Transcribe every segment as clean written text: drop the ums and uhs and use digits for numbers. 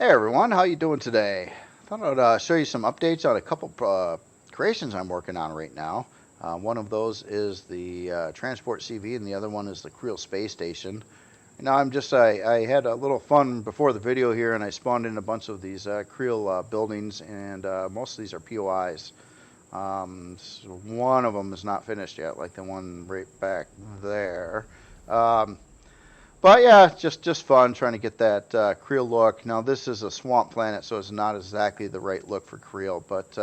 Hey everyone, how you doing today? I thought I'd show you some updates on a couple creations I'm working on right now. One of those is the Transport CV, and the other one is the Kriel Space Station. Now I had a little fun before the video here, and I spawned in a bunch of these Creel buildings, and most of these are POIs. So one of them is not finished yet, like the one right back there. Um, but yeah, just fun trying to get that Creel look. Now this is a swamp planet, so it's not exactly the right look for Creel, but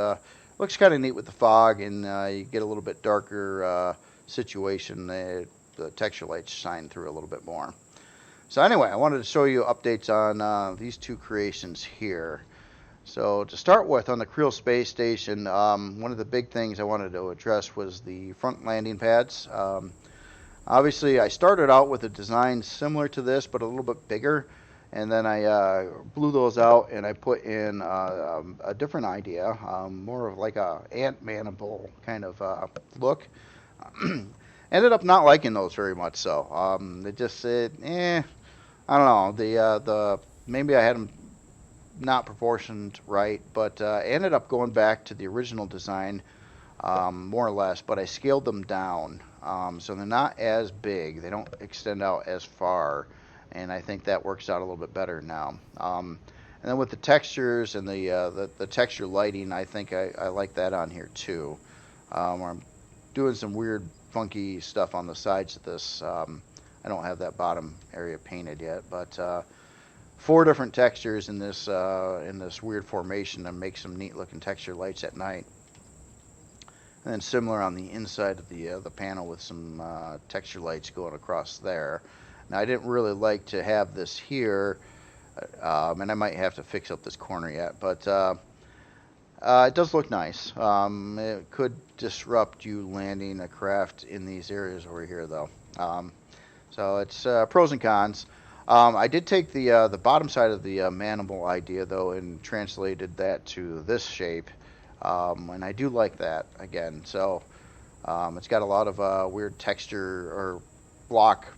looks kind of neat with the fog, and you get a little bit darker situation. The texture lights shine through a little bit more. So anyway, I wanted to show you updates on these two creations here. So to start with, on the Kriel Space Station, one of the big things I wanted to address was the front landing pads. Obviously, I started out with a design similar to this, but a little bit bigger, and then I blew those out and I put in a different idea, more of like a ant mandible kind of look. Ended up not liking those very much, so it just said, I don't know. The maybe I had them not proportioned right, but ended up going back to the original design, more or less, but I scaled them down. So they're not as big. They don't extend out as far, and I think that works out a little bit better now. And then with the textures and the texture lighting, I think I like that on here too. Where I'm doing some weird, funky stuff on the sides of this. I don't have that bottom area painted yet, but four different textures in this weird formation to make some neat looking texture lights at night. And then similar on the inside of the panel with some texture lights going across there. Now I didn't really like to have this here, and I might have to fix up this corner yet, but it does look nice. It could disrupt you landing a craft in these areas over here, though. So it's pros and cons. I did take the bottom side of the mandible idea, though, and translated that to this shape. And I do like that again. So it's got a lot of weird texture or block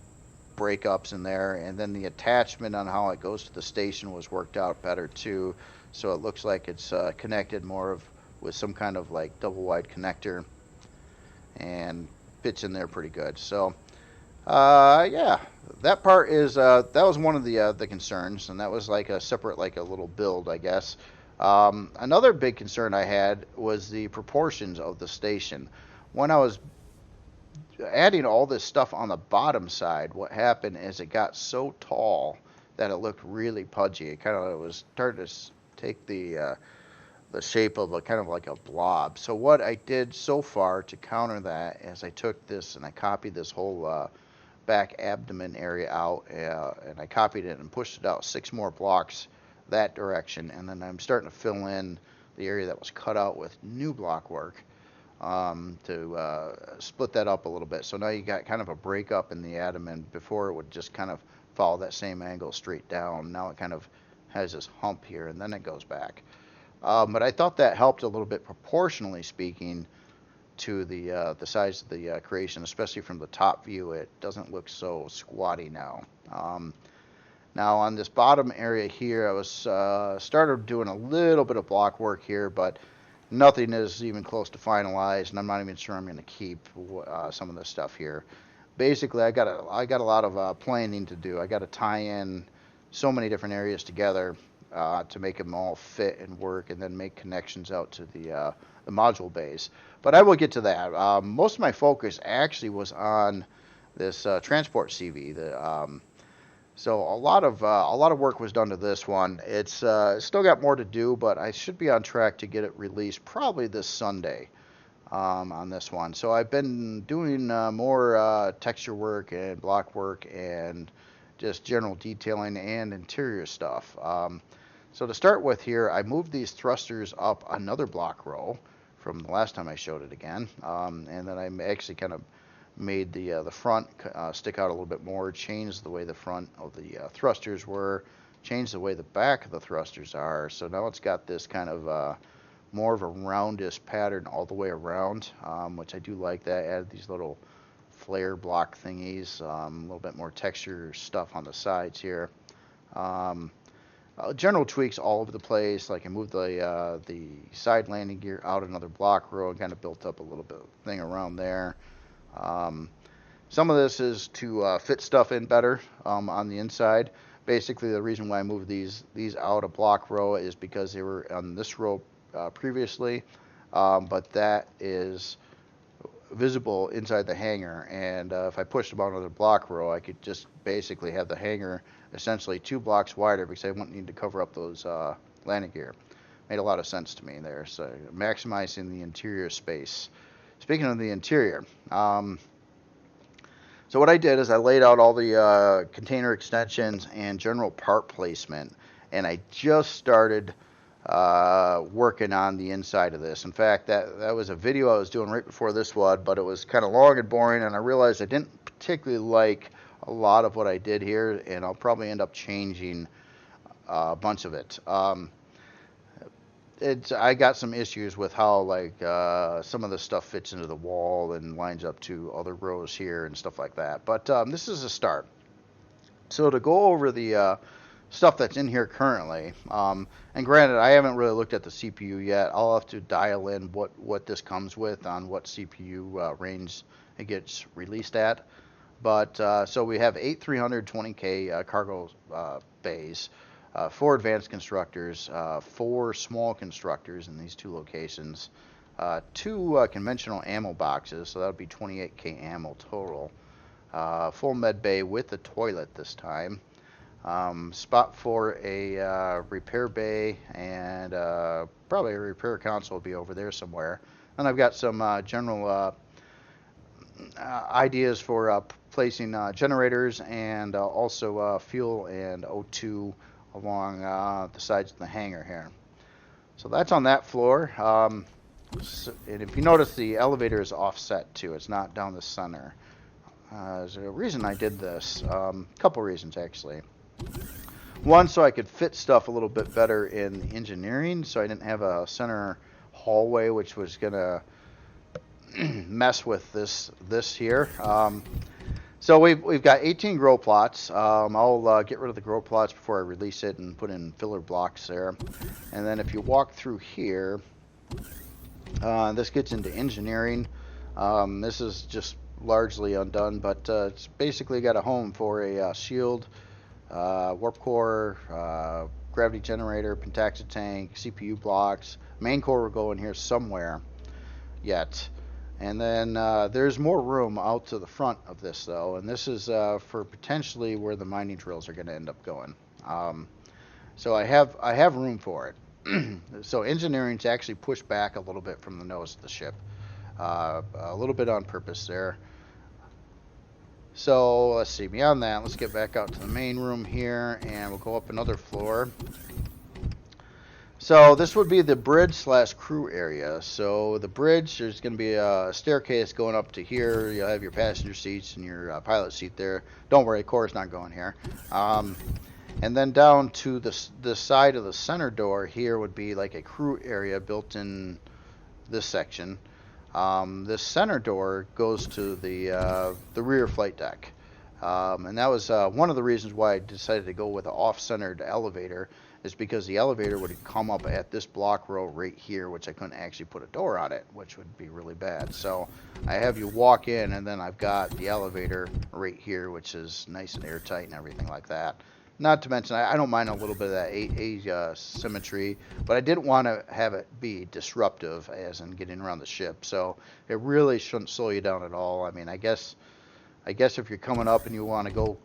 breakups in there, and then the attachment on how it goes to the station was worked out better too. So it looks like it's connected more with some kind of like double wide connector, and fits in there pretty good. So yeah, that part is that was one of the concerns, and that was like a separate, like a little build, I guess. Another big concern I had was the proportions of the station. When I was adding all this stuff on the bottom side, what happened is it got so tall that it looked really pudgy. It was starting to take the shape of a kind of like a blob. So what I did so far to counter that is I took this and I copied this whole back abdomen area out, and I copied it and pushed it out 6 more blocks that direction, and then I'm starting to fill in the area that was cut out with new block work, to split that up a little bit. So now you got kind of a breakup in the abdomen. Before it would just kind of follow that same angle straight down. Now it kind of has this hump here, and then it goes back. But I thought that helped a little bit, proportionally speaking, to the size of the creation, especially from the top view. It doesn't look so squatty now. Now on this bottom area here, I was started doing a little bit of block work here, but nothing is even close to finalized, and I'm not even sure I'm going to keep some of this stuff here. Basically, I got a lot of planning to do. I got to tie in so many different areas together to make them all fit and work, and then make connections out to the module bays. But I will get to that. Most of my focus actually was on this transport CV. So a lot of work was done to this one. It's still got more to do, but I should be on track to get it released probably this Sunday on this one. So I've been doing more texture work and block work and just general detailing and interior stuff. So to start with here, I moved these thrusters up another block row from the last time I showed it again, and then I actually kind of made the front stick out a little bit more, changed the way the front of the thrusters were, changed the way the back of the thrusters are. So now it's got this kind of more of a roundish pattern all the way around, which I do like that. Added these little flare block thingies, a little bit more texture stuff on the sides here. general tweaks all over the place. Like I moved the side landing gear out another block row and kind of built up a little bit of thing around there. Um, some of this is to fit stuff in better on the inside. Basically, the reason why I moved these out a block row is because they were on this row previously, but that is visible inside the hangar. And if I pushed them out another block row, I could just basically have the hangar essentially 2 blocks wider because I wouldn't need to cover up those landing gear. Made a lot of sense to me there. So maximizing the interior space. Speaking of the interior, so what I did is I laid out all the container extensions and general part placement, and I just started working on the inside of this. In fact, that was a video I was doing right before this one, but it was kind of long and boring, and I realized I didn't particularly like a lot of what I did here, and I'll probably end up changing a bunch of it. I got some issues with how some of the stuff fits into the wall and lines up to other rows here and stuff like that. But this is a start. So to go over the stuff that's in here currently, and granted, I haven't really looked at the CPU yet. I'll have to dial in what this comes with on what CPU range it gets released at. But so we have 8 320K cargo bays. 4 advanced constructors, 4 small constructors in these 2 locations, 2 conventional ammo boxes, so that would be 28K ammo total, full med bay with a toilet this time, spot for a repair bay, and probably a repair console will be over there somewhere. And I've got some general ideas for placing generators and also fuel and O2 along the sides of the hangar here. So that's on that floor. And if you notice, the elevator is offset too. It's not down the center. There's a reason I did this. A couple reasons actually. One, so I could fit stuff a little bit better in engineering, so I didn't have a center hallway, which was gonna mess with this here. So we've got 18 grow plots. I'll get rid of the grow plots before I release it and put in filler blocks there. And then if you walk through here, this gets into engineering. This is just largely undone, but it's basically got a home for a shield, warp core, gravity generator, pentaxa tank, CPU blocks. Main core will go in here somewhere yet. And then there's more room out to the front of this though, and this is for potentially where the mining drills are going to end up going. So I have room for it. So engineering's actually pushed back a little bit from the nose of the ship, a little bit on purpose there. So let's see, beyond that, let's get back out to the main room here, and we'll go up another floor. So this would be the bridge / crew area. So the bridge, there's going to be a staircase going up to here. You'll have your passenger seats and your pilot seat there. Don't worry, core's not going here. And then down to the side of the center door here would be like a crew area built in this section. This center door goes to the rear flight deck. And that was one of the reasons why I decided to go with an off-centered elevator, is because the elevator would come up at this block row right here, which I couldn't actually put a door on it, which would be really bad. So I have you walk in, and then I've got the elevator right here, which is nice and airtight and everything like that. Not to mention, I don't mind a little bit of that asymmetry, but I didn't want to have it be disruptive as in getting around the ship. So it really shouldn't slow you down at all. I mean, I guess if you're coming up and you want to go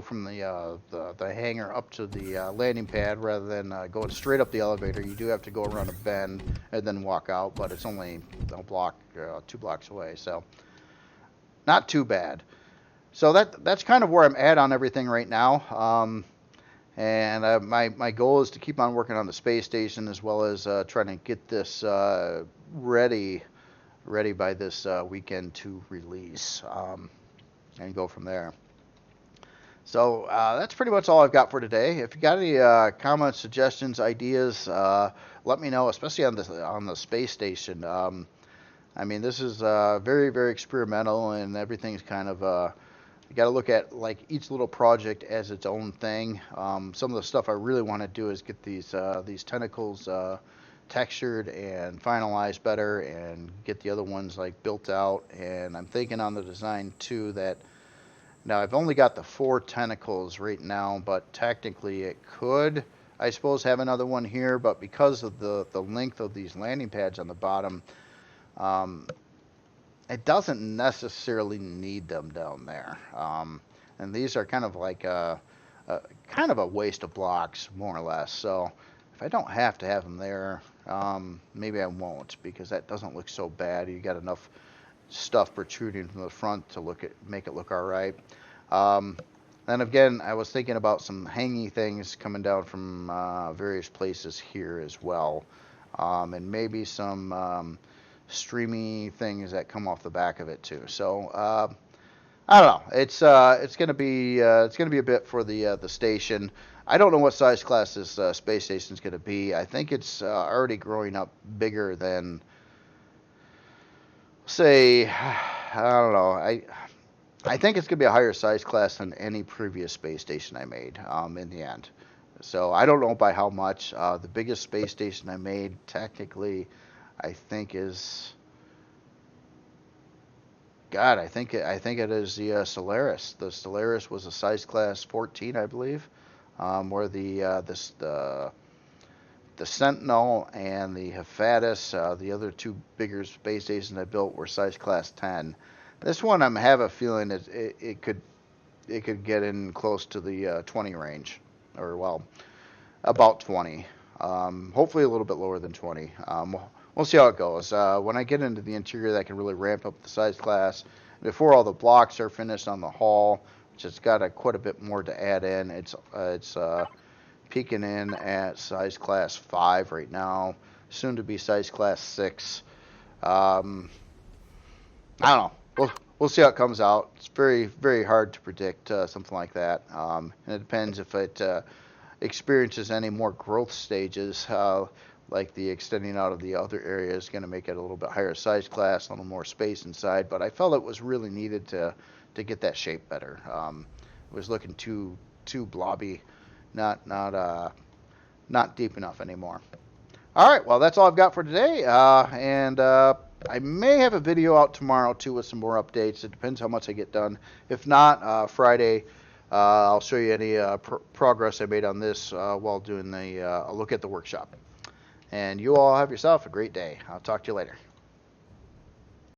from the hangar up to the landing pad rather than going straight up the elevator, you do have to go around a bend and then walk out, but it's only a block, 2 blocks away, so not too bad. So that's kind of where I'm at on everything right now. And my goal is to keep on working on the space station, as well as trying to get this ready by this weekend to release, and go from there. So that's pretty much all I've got for today. If you got any comments, suggestions, ideas, let me know, especially on the space station. I mean, this is very, very experimental, and everything's kind of you got to look at like each little project as its own thing. Some of the stuff I really want to do is get these tentacles textured and finalized better, and get the other ones like built out. And I'm thinking on the design too that now I've only got the 4 tentacles right now, but technically it could, I suppose, have another one here. But because of the length of these landing pads on the bottom, um, it doesn't necessarily need them down there. And these are kind of like kind of a waste of blocks, more or less. So if I don't have to have them there, maybe I won't, because that doesn't look so bad. You got enough stuff protruding from the front to make it look all right. Then again, I was thinking about some hanging things coming down from various places here as well, and maybe some streamy things that come off the back of it too. So I don't know. It's gonna be a bit for the station. I don't know what size class this space station is gonna be. I think it's already growing up bigger than, say, I don't know. I think it's gonna be a higher size class than any previous space station I made in the end. So I don't know by how much. The biggest space station I made technically, I think is, God, I think it is the Solaris. The Solaris was a size class 14, I believe, where the Sentinel and the Hephaestus, the other 2 bigger space stations I built, were size class 10. This one, I have a feeling it could get in close to the 20 range, or well, about 20. Hopefully a little bit lower than 20. We'll see how it goes. When I get into the interior, that can really ramp up the size class. Before all the blocks are finished on the hull, which has got quite a bit more to add in. It's peaking in at size class 5 right now, soon to be size class 6. I don't know. We'll see how it comes out. It's very, very hard to predict something like that. And it depends if it experiences any more growth stages, like the extending out of the other area is going to make it a little bit higher size class, a little more space inside. But I felt it was really needed to get that shape better. It was looking too blobby, not deep enough anymore. All right, well, that's all I've got for today, and I may have a video out tomorrow too with some more updates. It depends how much I get done. If not, Friday, I'll show you any progress I made on this while doing a look at the workshop. And you all have yourself a great day. I'll talk to you later.